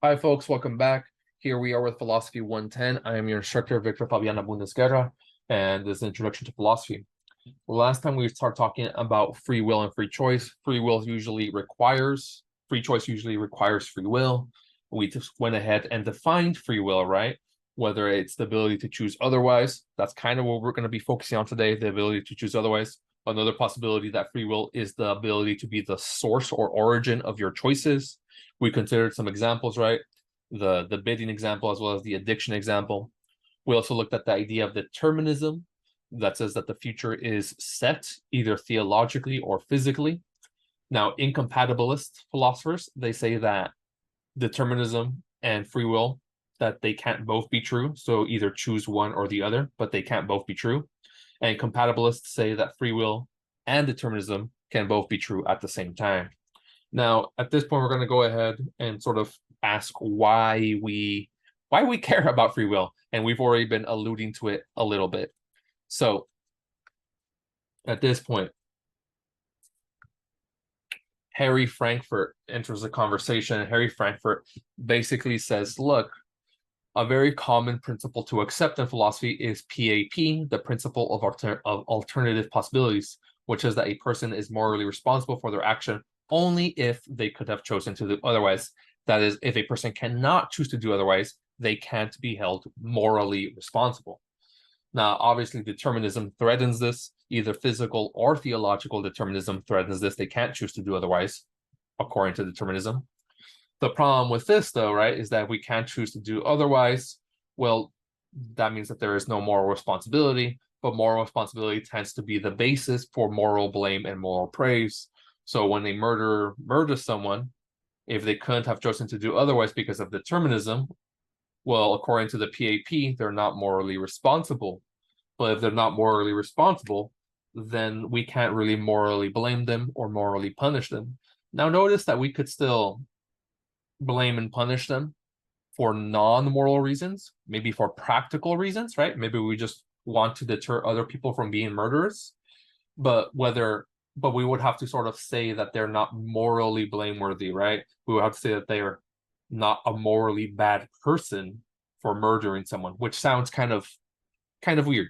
Hi, folks. Welcome back. Here we are with Philosophy 110. I am your instructor, Victor Fabiana Bundesguerra, and this is an introduction to philosophy. Last time we started talking about free will and free choice. Free choice usually requires free will. We just went ahead and defined free will, right? Whether it's the ability to choose otherwise. That's kind of what we're going to be focusing on today, the ability to choose otherwise. Another possibility that free will is the ability to be the source or origin of your choices. We considered some examples, right? The bidding example as well as the addiction example. We also looked at the idea of determinism, that says that the future is set either theologically or physically. Now, incompatibilist philosophers, they say that determinism and free will, that they can't both be true. So either choose one or the other, but they can't both be true. And compatibilists say that free will and determinism can both be true at the same time. Now, at this point, we're going to go ahead and sort of ask why we care about free will, and we've already been alluding to it a little bit. So, at this point, Harry Frankfurt enters the conversation. Harry Frankfurt basically says, look, a very common principle to accept in philosophy is PAP, the principle of alternative possibilities, which is that a person is morally responsible for their action only if they could have chosen to do otherwise. That is, if a person cannot choose to do otherwise, they can't be held morally responsible. Now, obviously, determinism threatens this. Either physical or theological determinism threatens this. They can't choose to do otherwise, according to determinism. The problem with this, though, right, is that we can't choose to do otherwise. Well, that means that there is no moral responsibility, but moral responsibility tends to be the basis for moral blame and moral praise. So when a murderer murders someone, if they couldn't have chosen to do otherwise because of determinism, well, according to the PAP, they're not morally responsible. But if they're not morally responsible, then we can't really morally blame them or morally punish them. Now, notice that we could still blame and punish them for non-moral reasons, maybe for practical reasons, right? Maybe we just want to deter other people from being murderers, but we would have to sort of say that they're not morally blameworthy, right? We would have to say that they are not a morally bad person for murdering someone, which sounds kind of weird.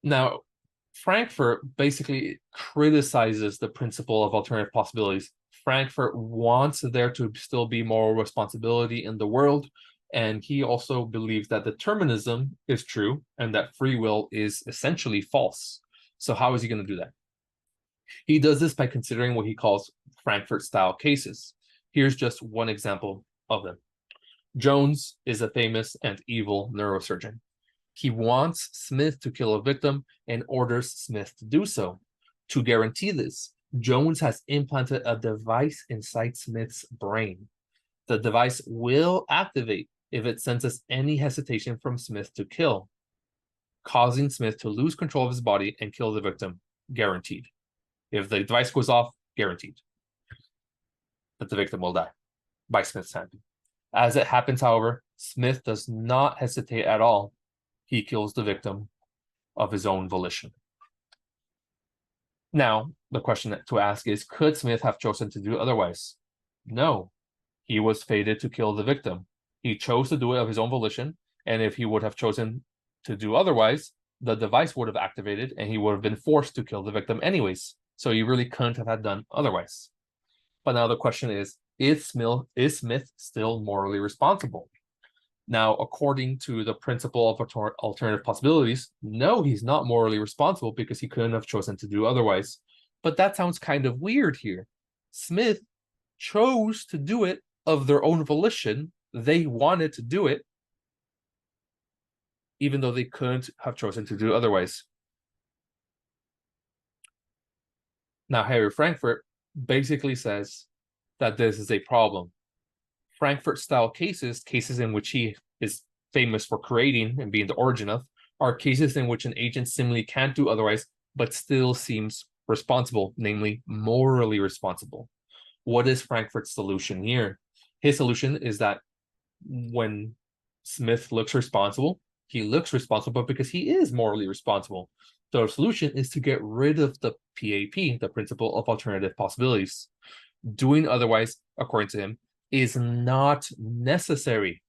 Now, Frankfurt basically criticizes the principle of alternative possibilities. Frankfurt wants there to still be moral responsibility in the world, and he also believes that determinism is true and that free will is essentially false. So, how is he going to do that? He does this by considering what he calls Frankfurt style cases. Here's just one example of them. Jones is a famous and evil neurosurgeon. He wants Smith to kill a victim and orders Smith to do so. To guarantee this, Jones has implanted a device inside Smith's brain. The device will activate if it senses any hesitation from Smith to kill, causing Smith to lose control of his body and kill the victim, guaranteed. If the device goes off, guaranteed that the victim will die by Smith's hand. As it happens, however, Smith does not hesitate at all. He kills the victim of his own volition. Now, the question to ask is, could Smith have chosen to do otherwise? No. He was fated to kill the victim. He chose to do it of his own volition, and if he would have chosen to do otherwise, the device would have activated and he would have been forced to kill the victim anyways. So he really couldn't have done otherwise. But now the question is Smith still morally responsible? Now, according to the principle of alternative possibilities, no, he's not morally responsible because he couldn't have chosen to do otherwise. But that sounds kind of weird here. Smith chose to do it of their own volition. They wanted to do it, even though they couldn't have chosen to do otherwise. Now, Harry Frankfurt basically says that this is a problem. Frankfurt style cases in which he is famous for creating and being the origin of, are cases in which an agent seemingly can't do otherwise, but still seems responsible, namely morally responsible. What is Frankfurt's solution here? His solution is that when Smith looks responsible, he looks responsible because he is morally responsible. The solution is to get rid of the PAP, the principle of alternative possibilities. Doing otherwise, according to him, is not necessary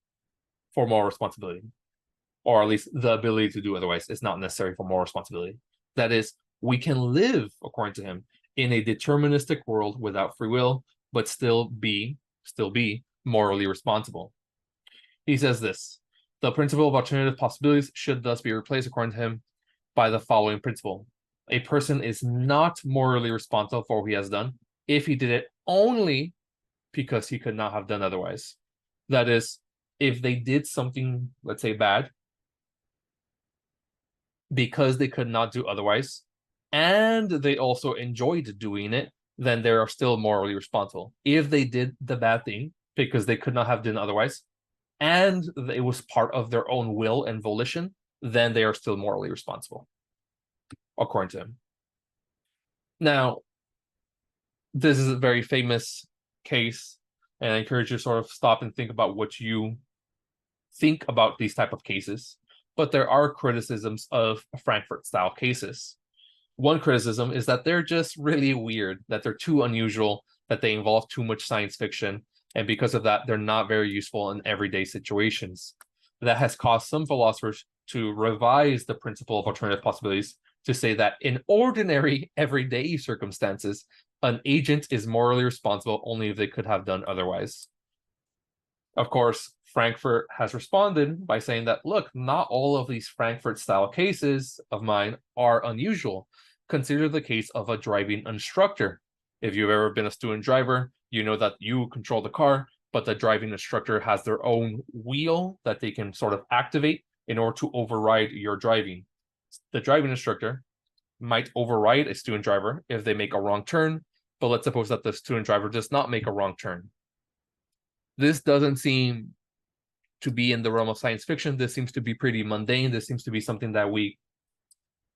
for moral responsibility, or at least the ability to do otherwise is not necessary for moral responsibility. That is, we can live, according to him, in a deterministic world without free will, but still be morally responsible. He says this: the principle of alternative possibilities should thus be replaced, according to him, by the following principle. A person is not morally responsible for what he has done if he did it only because he could not have done otherwise. That is, if they did something, let's say, bad, because they could not do otherwise, and they also enjoyed doing it, then they are still morally responsible. If they did the bad thing because they could not have done otherwise, and it was part of their own will and volition, then they are still morally responsible, according to him. Now, this is a very famous case, and I encourage you to sort of stop and think about what you think about these type of cases. But there are criticisms of Frankfurt-style cases. One criticism is that they're just really weird, that they're too unusual, that they involve too much science fiction, and because of that, they're not very useful in everyday situations. That has caused some philosophers to revise the principle of alternative possibilities to say that in ordinary, everyday circumstances, an agent is morally responsible only if they could have done otherwise. Of course, Frankfurt has responded by saying that, look, not all of these Frankfurt-style cases of mine are unusual. Consider the case of a driving instructor. If you've ever been a student driver, you know that you control the car, but the driving instructor has their own wheel that they can sort of activate in order to override your driving. The driving instructor might override a student driver if they make a wrong turn, but let's suppose that the student driver does not make a wrong turn. This doesn't seem to be in the realm of science fiction. This seems to be pretty mundane. This seems to be something that we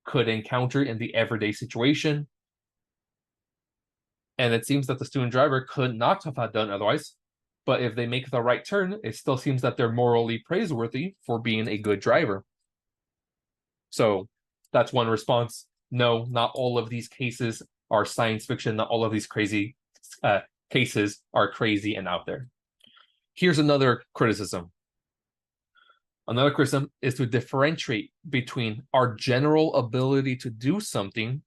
could encounter in the everyday situation. And it seems that the student driver could not have done otherwise. But if they make the right turn, it still seems that they're morally praiseworthy for being a good driver. So that's one response. No, not all of these cases are science fiction. Not all of these crazy cases are crazy and out there. Here's another criticism. Another criticism is to differentiate between our general ability to do something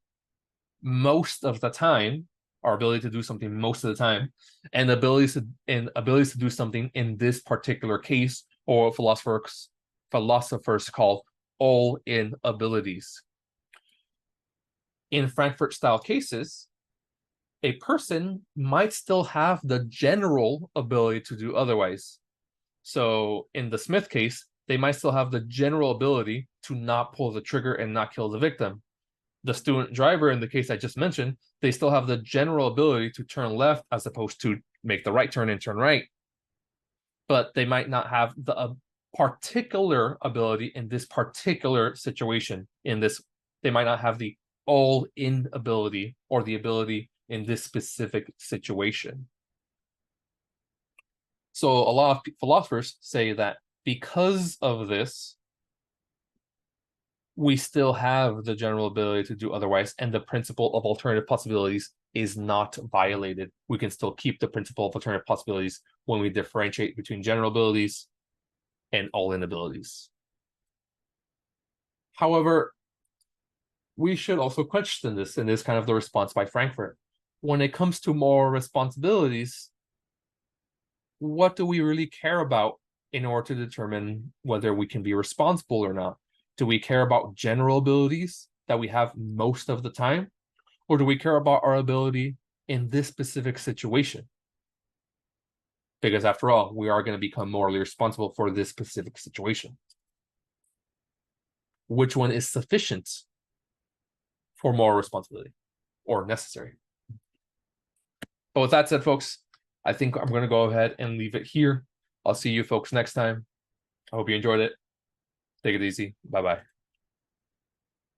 most of the time, our ability to do something most of the time, and abilities to do something in this particular case, or philosophers call all-in abilities. In Frankfurt-style cases, a person might still have the general ability to do otherwise. So in the Smith case, they might still have the general ability to not pull the trigger and not kill the victim. The student driver, in the case I just mentioned, they still have the general ability to turn left as opposed to make the right turn and turn right. But they might not have the particular ability in this particular situation. They might not have the all-in ability or the ability in this specific situation. So a lot of philosophers say that because of this, we still have the general ability to do otherwise, and the principle of alternative possibilities is not violated. We can still keep the principle of alternative possibilities when we differentiate between general abilities and all-in abilities. However, we should also question this, and this is kind of the response by Frankfurt. When it comes to moral responsibilities, what do we really care about in order to determine whether we can be responsible or not? Do we care about general abilities that we have most of the time? Or do we care about our ability in this specific situation? Because after all, we are going to become morally responsible for this specific situation. Which one is sufficient for moral responsibility or necessary? But with that said, folks, I think I'm going to go ahead and leave it here. I'll see you folks next time. I hope you enjoyed it. Take it easy. Bye-bye.